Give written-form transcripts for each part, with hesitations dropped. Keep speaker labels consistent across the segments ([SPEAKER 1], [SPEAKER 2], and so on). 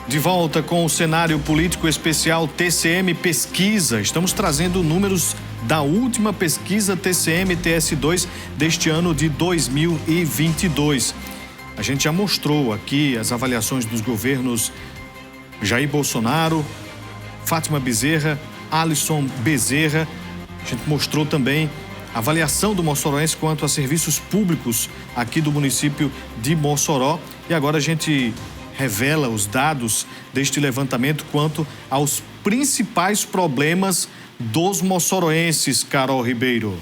[SPEAKER 1] De volta com o cenário político especial TCM Pesquisa. Estamos trazendo números da última pesquisa TCM-TS2 deste ano de 2022. A gente já mostrou aqui as avaliações dos governos Jair Bolsonaro, Fátima Bezerra, Alisson Bezerra. A gente mostrou também a avaliação do moçoroense quanto a serviços públicos aqui do município de Mossoró. E agora a gente revela os dados deste levantamento quanto aos principais problemas dos moçoroenses, Carol Ribeiro.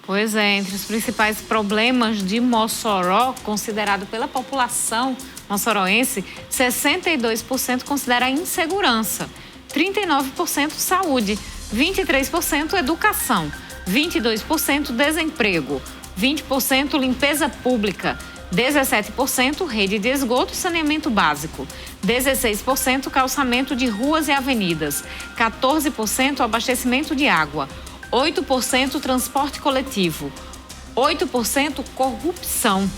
[SPEAKER 2] Pois é, entre os principais problemas de Mossoró, considerado pela população moçoroense, 62% considera a insegurança, 39% saúde, 23% educação, 22% desemprego, 20% limpeza pública, 17% rede de esgoto e saneamento básico, 16% calçamento de ruas e avenidas, 14% abastecimento de água, 8% transporte coletivo, 8% corrupção,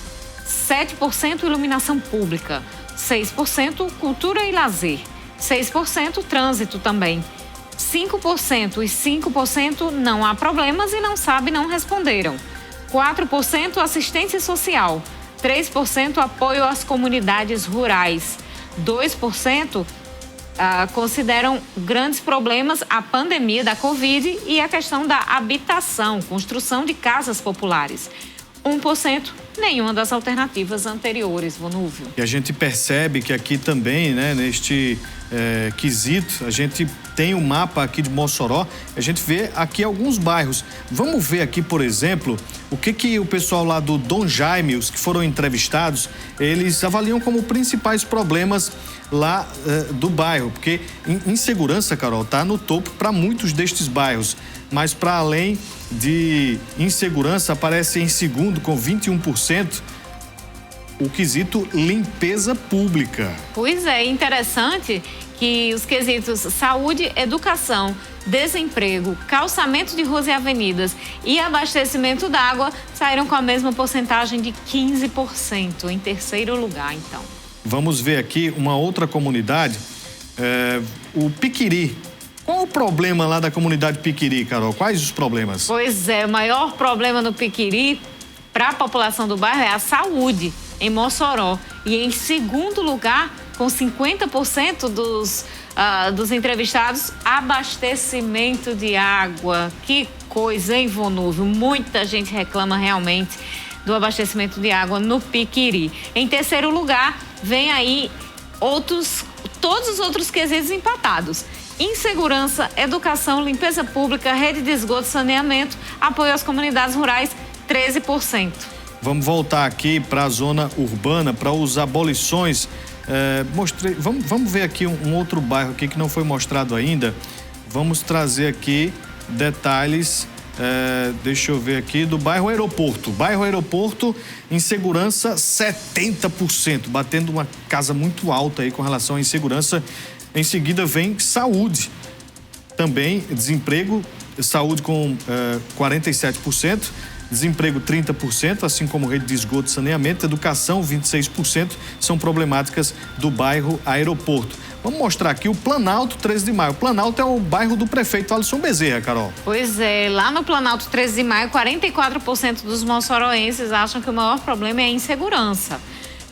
[SPEAKER 2] 7% iluminação pública, 6% cultura e lazer, 6% trânsito também, 5% e 5% não há problemas e não sabe, não responderam, 4% assistência social, 3% apoio às comunidades rurais, 2% consideram grandes problemas a pandemia da Covid e a questão da habitação, construção de casas populares. 1%, nenhuma das alternativas anteriores, Vonúvio.
[SPEAKER 1] E a gente percebe que aqui também, né, neste quesito, a gente tem um mapa aqui de Mossoró, a gente vê aqui alguns bairros. Vamos ver aqui, por exemplo, o que o pessoal lá do Dom Jaime, os que foram entrevistados, eles avaliam como principais problemas lá do bairro, porque insegurança, Carol, está no topo para muitos destes bairros, mas para além de insegurança, aparece em segundo com 21%, o quesito limpeza pública.
[SPEAKER 2] Pois é, interessante que os quesitos saúde, educação, desemprego, calçamento de ruas e avenidas e abastecimento d'água saíram com a mesma porcentagem de 15%, em terceiro lugar, então.
[SPEAKER 1] Vamos ver aqui uma outra comunidade, o Piquiri. Qual o problema lá da comunidade Piquiri, Carol? Quais os problemas?
[SPEAKER 2] Pois é, o maior problema no Piquiri para a população do bairro é a saúde em Mossoró. E em segundo lugar, com 50% dos entrevistados, abastecimento de água. Que coisa, hein, Vonúvio? Muita gente reclama realmente do abastecimento de água no Piquiri. Em terceiro lugar, vem aí todos os outros quesitos empatados. Insegurança, educação, limpeza pública, rede de esgoto, saneamento, apoio às comunidades rurais, 13%.
[SPEAKER 1] Vamos voltar aqui para a zona urbana, para os abolições. Vamos ver aqui um outro bairro aqui que não foi mostrado ainda. Vamos trazer aqui detalhes, deixa eu ver aqui, do bairro Aeroporto. Bairro Aeroporto, insegurança 70%, batendo uma casa muito alta aí com relação à insegurança. Em seguida vem saúde, também desemprego, saúde com 47%, desemprego 30%, assim como rede de esgoto e saneamento, educação 26%, são problemáticas do bairro Aeroporto. Vamos mostrar aqui o Planalto 13 de Maio. O Planalto é o bairro do prefeito Alisson Bezerra, Carol.
[SPEAKER 2] Pois é, lá no Planalto 13 de Maio, 44% dos moçoroenses acham que o maior problema é a insegurança.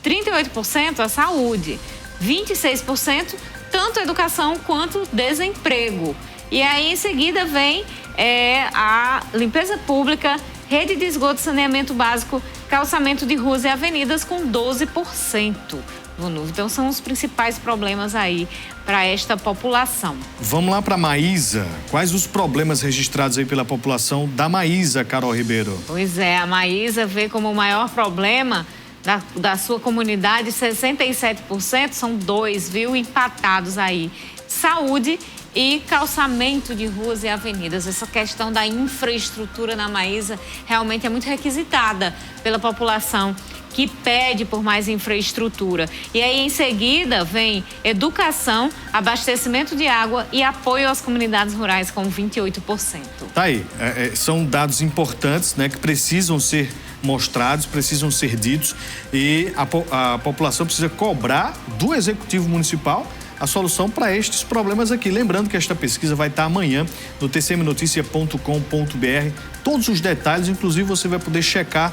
[SPEAKER 2] 38% a saúde, 26% tanto educação quanto desemprego. E aí, em seguida, vem a limpeza pública, rede de esgoto e saneamento básico, calçamento de ruas e avenidas com 12%. Então, são os principais problemas aí para esta população.
[SPEAKER 1] Vamos lá para Maísa. Quais os problemas registrados aí pela população da Maísa, Carol Ribeiro?
[SPEAKER 2] Pois é, a Maísa vê como o maior problema da sua comunidade, 67%, são 2, viu, empatados aí. Saúde e calçamento de ruas e avenidas. Essa questão da infraestrutura na Maísa realmente é muito requisitada pela população que pede por mais infraestrutura. E aí, em seguida, vem educação, abastecimento de água e apoio às comunidades rurais com 28%.
[SPEAKER 1] Tá aí, são dados importantes, né, que precisam ser mostrados, precisam ser ditos, e a população precisa cobrar do Executivo Municipal a solução para estes problemas aqui. Lembrando que esta pesquisa vai estar amanhã no tcmnoticia.com.br. Todos os detalhes, inclusive você vai poder checar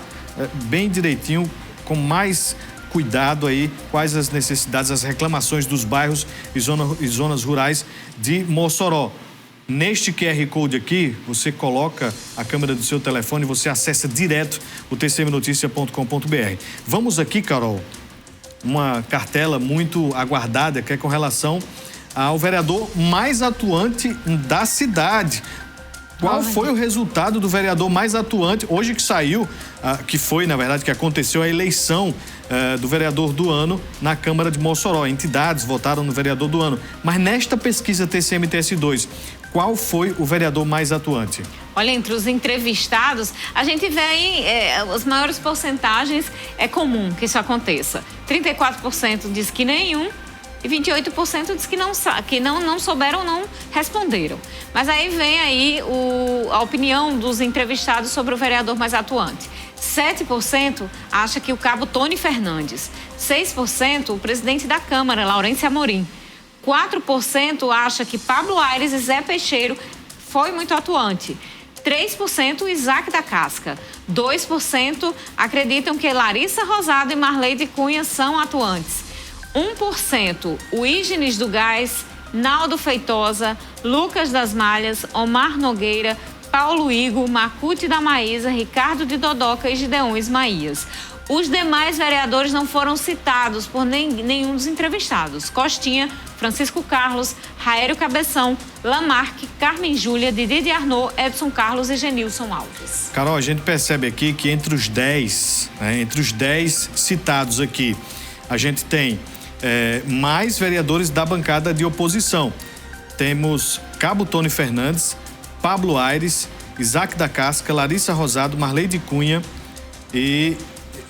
[SPEAKER 1] bem direitinho, com mais cuidado aí, quais as necessidades, as reclamações dos bairros e zonas rurais de Mossoró. Neste QR Code aqui, você coloca a câmera do seu telefone e você acessa direto o tcmnoticia.com.br. Vamos aqui, Carol, uma cartela muito aguardada, que é com relação ao vereador mais atuante da cidade. Qual foi o resultado do vereador mais atuante? Hoje que saiu, que foi, na verdade, que aconteceu a eleição do vereador do ano na Câmara de Mossoró. Entidades votaram no vereador do ano. Mas nesta pesquisa TCM-TS2, qual foi o vereador mais atuante?
[SPEAKER 2] Olha, entre os entrevistados, a gente vê aí as maiores porcentagens, é comum que isso aconteça. 34% diz que nenhum e 28% diz que não souberam ou não responderam. Mas aí vem aí a opinião dos entrevistados sobre o vereador mais atuante. 7% acha que o cabo Tony Fernandes. 6% o presidente da Câmara, Laurêncio Amorim. 4% acha que Pablo Aires e Zé Peixeiro foi muito atuante. 3% Isaac da Casca. 2% acreditam que Larissa Rosado e Marleide Cunha são atuantes. 1% o Ígenes do Gás, Naldo Feitosa, Lucas das Malhas, Omar Nogueira, Paulo Igor, Macute da Maísa, Ricardo de Dodoca e Gideon Ismaías. Os demais vereadores não foram citados por nenhum dos entrevistados. Costinha, Francisco Carlos, Raério Cabeção, Lamarck, Carmen Júlia, Didi de Arnaud, Edson Carlos e Genilson Alves.
[SPEAKER 1] Carol, a gente percebe aqui que entre os 10 citados aqui, a gente tem mais vereadores da bancada de oposição. Temos Cabo Tony Fernandes, Pablo Aires, Isaac da Casca, Larissa Rosado, Marleide Cunha e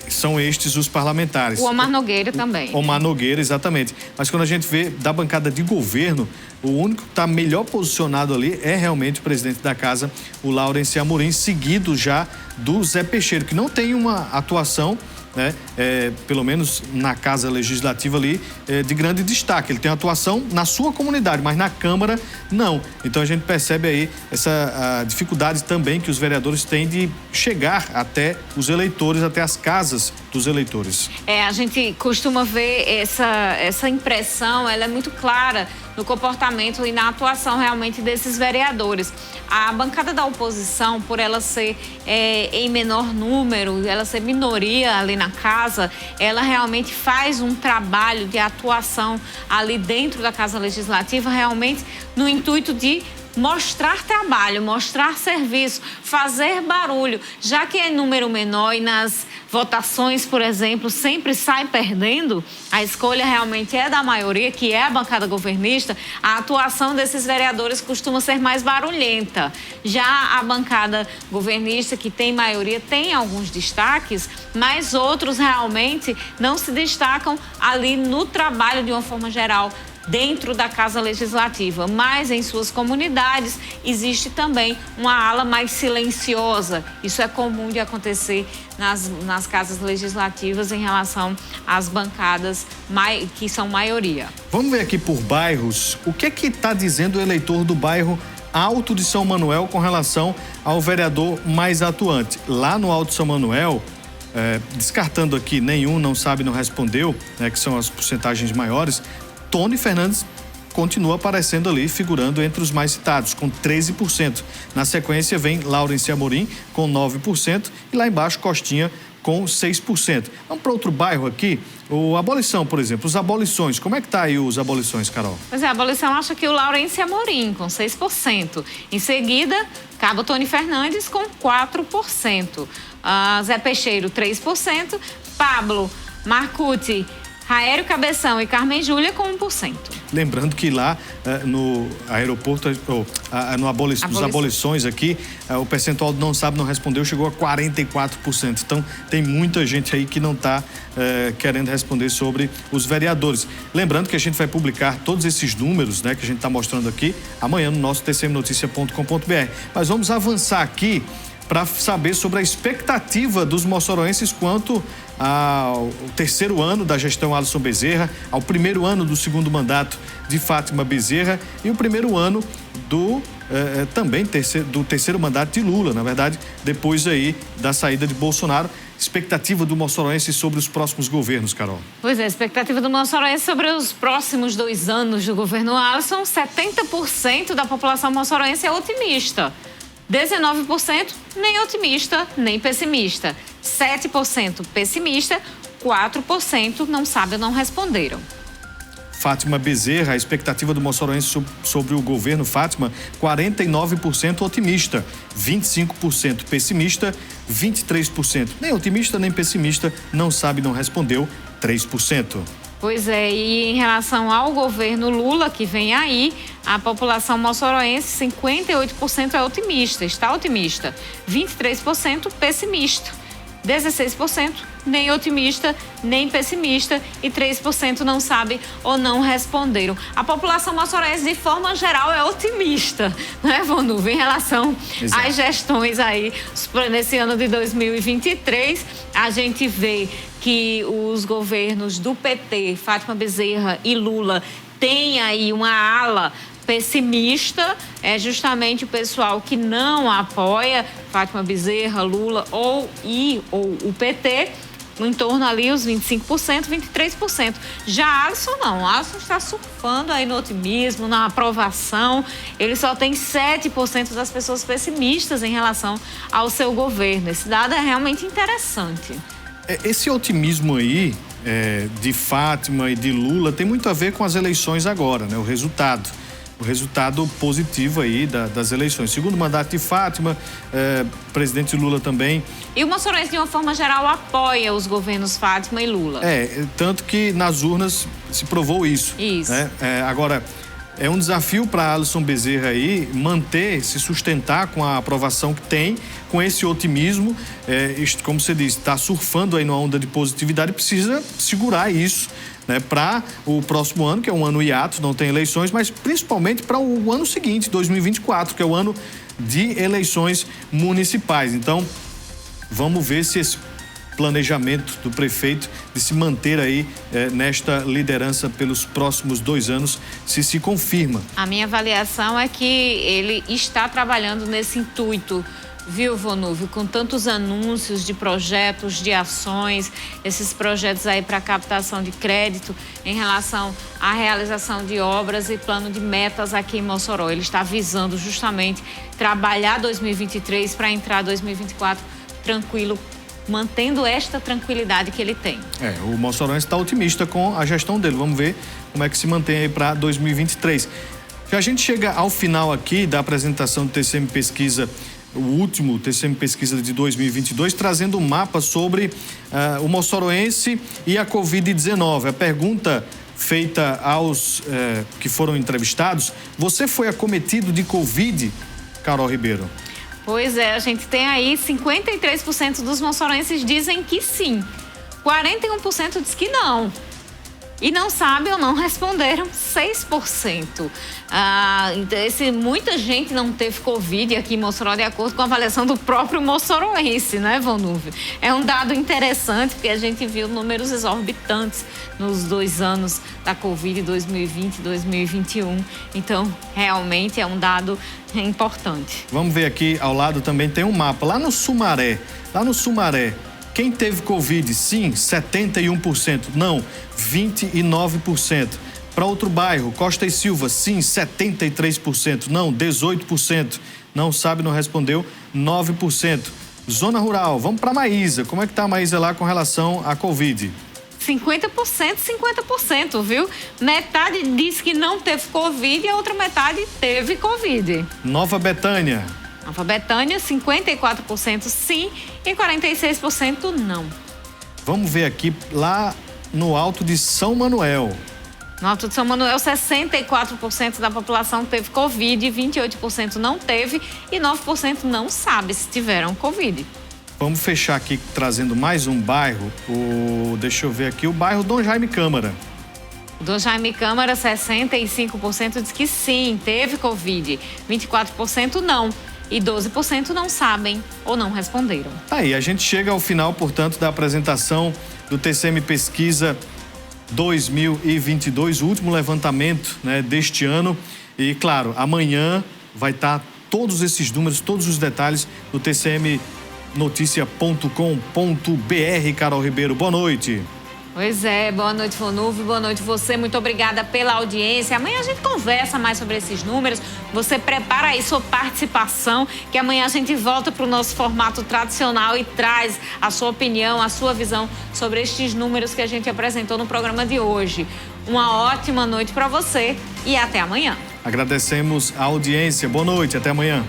[SPEAKER 1] são estes os parlamentares.
[SPEAKER 2] O Omar Nogueira também.
[SPEAKER 1] Omar Nogueira, exatamente. Mas quando a gente vê da bancada de governo, o único que está melhor posicionado ali é realmente o presidente da casa, o Laurêncio Amorim, seguido já do Zé Peixeiro, que não tem uma atuação, né, pelo menos na Casa Legislativa ali, de grande destaque. Ele tem atuação na sua comunidade, mas na Câmara não. Então a gente percebe aí essa dificuldade também que os vereadores têm de chegar até os eleitores, até as casas dos eleitores.
[SPEAKER 2] A gente costuma ver essa impressão, ela é muito clara no comportamento e na atuação realmente desses vereadores. A bancada da oposição, por ela ser em menor número, ela ser minoria ali na casa, ela realmente faz um trabalho de atuação ali dentro da Casa Legislativa, realmente no intuito de mostrar trabalho, mostrar serviço, fazer barulho, já que é número menor e nas votações, por exemplo, sempre sai perdendo, a escolha realmente é da maioria, que é a bancada governista, a atuação desses vereadores costuma ser mais barulhenta. Já a bancada governista, que tem maioria, tem alguns destaques, mas outros realmente não se destacam ali no trabalho de uma forma geral, dentro da Casa Legislativa, mas em suas comunidades existe também uma ala mais silenciosa. Isso é comum de acontecer nas casas legislativas em relação às bancadas que são maioria.
[SPEAKER 1] Vamos ver aqui por bairros, o que é que está dizendo o eleitor do bairro Alto de São Manuel com relação ao vereador mais atuante. Lá no Alto de São Manuel, descartando aqui nenhum, não sabe, não respondeu, né, que são as porcentagens maiores, Tony Fernandes continua aparecendo ali, figurando entre os mais citados, com 13%. Na sequência vem Laurêncio Amorim, com 9%, e lá embaixo Costinha, com 6%. Vamos para outro bairro aqui, o Abolição, por exemplo. Os Abolições, como é que tá aí os Abolições, Carol?
[SPEAKER 2] Pois a Abolição acha que o Laurêncio Amorim, com 6%. Em seguida, Cabo Tony Fernandes, com 4%. Zé Peixeiro, 3%. Pablo Marcucci, Raério Cabeção e Carmen Júlia com 1%.
[SPEAKER 1] Lembrando que lá no aeroporto, nos abolições aqui, o percentual do não sabe, não respondeu, chegou a 44%. Então, tem muita gente aí que não está querendo responder sobre os vereadores. Lembrando que a gente vai publicar todos esses números, né, que a gente está mostrando aqui, amanhã no nosso tcmnoticia.com.br. Mas vamos avançar aqui para saber sobre a expectativa dos moçoroenses quanto ao terceiro ano da gestão Alisson Bezerra, ao primeiro ano do segundo mandato de Fátima Bezerra e o primeiro ano do terceiro mandato de Lula, na verdade, depois aí da saída de Bolsonaro. Expectativa do moçoroense sobre os próximos governos, Carol?
[SPEAKER 2] Pois é, a expectativa do moçoroense sobre os próximos 2 anos do governo Alisson, 70% da população moçoroense é otimista. 19% nem otimista, nem pessimista. 7% pessimista, 4% não sabe ou não responderam.
[SPEAKER 1] Fátima Bezerra, a expectativa do moçoroense sobre o governo Fátima, 49% otimista, 25% pessimista, 23% nem otimista nem pessimista, não sabe, não respondeu, 3%.
[SPEAKER 2] Pois é, e em relação ao governo Lula, que vem aí, a população moçoroense, 58% é otimista, está otimista, 23% pessimista, 16% nem otimista, nem pessimista e 3% não sabe ou não responderam. A população moçoroense, de forma geral, é otimista, não é, Vonúvio? Em relação às gestões aí, nesse ano de 2023, a gente vê que os governos do PT, Fátima Bezerra e Lula, têm aí uma ala pessimista, é justamente o pessoal que não apoia Fátima Bezerra, Lula ou o PT, em torno ali os 25%, 23%. Já Alisson não, Alisson está surfando aí no otimismo, na aprovação, ele só tem 7% das pessoas pessimistas em relação ao seu governo. Esse dado é realmente interessante.
[SPEAKER 1] Esse otimismo aí de Fátima e de Lula tem muito a ver com as eleições agora, né? O resultado positivo aí das eleições. Segundo mandato de Fátima, presidente Lula também.
[SPEAKER 2] E o moçoroense, de uma forma geral, apoia os governos Fátima e Lula.
[SPEAKER 1] Tanto que nas urnas se provou isso.
[SPEAKER 2] Isso.
[SPEAKER 1] Né? Agora, é um desafio para Alisson Bezerra aí se sustentar com a aprovação que tem, com esse otimismo. Como você disse, está surfando aí numa onda de positividade, precisa segurar isso, né, para o próximo ano, que é um ano hiato, não tem eleições, mas principalmente para o ano seguinte, 2024, que é o ano de eleições municipais. Então, vamos ver se esse planejamento do prefeito de se manter aí nesta liderança pelos próximos 2 anos se confirma.
[SPEAKER 2] A minha avaliação é que ele está trabalhando nesse intuito, viu, Vonúvio, com tantos anúncios de projetos, de ações, esses projetos aí para captação de crédito em relação à realização de obras e plano de metas aqui em Mossoró. Ele está visando justamente trabalhar 2023 para entrar 2024 tranquilo, mantendo esta tranquilidade que ele tem.
[SPEAKER 1] O moçoroense está otimista com a gestão dele. Vamos ver como é que se mantém aí para 2023. Já a gente chega ao final aqui da apresentação do TCM Pesquisa, o último TCM Pesquisa de 2022, trazendo um mapa sobre o moçoroense e a Covid-19. A pergunta feita aos que foram entrevistados: você foi acometido de Covid, Carol Ribeiro?
[SPEAKER 2] Pois é, a gente tem aí 53% dos moçoroenses dizem que sim, 41% diz que não. E não sabem ou não responderam 6%. Muita gente não teve Covid aqui em Mossoró, de acordo com a avaliação do próprio moçoroense, né, Vonúvio? É um dado interessante, porque a gente viu números exorbitantes nos 2 anos da Covid, 2020 e 2021. Então, realmente é um dado importante.
[SPEAKER 1] Vamos ver aqui ao lado também tem um mapa. Lá no Sumaré, quem teve Covid? Sim, 71%. Não, 29%. Para outro bairro, Costa e Silva, sim, 73%. Não, 18%. Não sabe, não respondeu, 9%. Zona Rural, vamos para Maísa. Como é que está a Maísa lá com relação à Covid?
[SPEAKER 2] 50%, 50%, viu? Metade disse que não teve Covid e a outra metade teve Covid.
[SPEAKER 1] Nova Betânia, 54%
[SPEAKER 2] sim e 46% não.
[SPEAKER 1] Vamos ver aqui, lá no Alto de São Manuel.
[SPEAKER 2] No Alto de São Manuel, 64% da população teve Covid, 28% não teve e 9% não sabe se tiveram Covid.
[SPEAKER 1] Vamos fechar aqui trazendo mais um bairro, deixa eu ver aqui, o bairro Dom Jaime Câmara.
[SPEAKER 2] Dom Jaime Câmara, 65% diz que sim, teve Covid, 24% não e 12% não sabem ou não responderam.
[SPEAKER 1] Aí, a gente chega ao final, portanto, da apresentação do TCM Pesquisa 2022, o último levantamento, né, deste ano. E, claro, amanhã vai estar todos esses números, todos os detalhes no tcmnoticia.com.br. Carol Ribeiro, boa noite.
[SPEAKER 2] Pois é, boa noite, Vonulve, boa noite você, muito obrigada pela audiência. Amanhã a gente conversa mais sobre esses números, você prepara aí sua participação, que amanhã a gente volta para o nosso formato tradicional e traz a sua opinião, a sua visão sobre estes números que a gente apresentou no programa de hoje. Uma ótima noite para você e até amanhã.
[SPEAKER 1] Agradecemos a audiência, boa noite, até amanhã.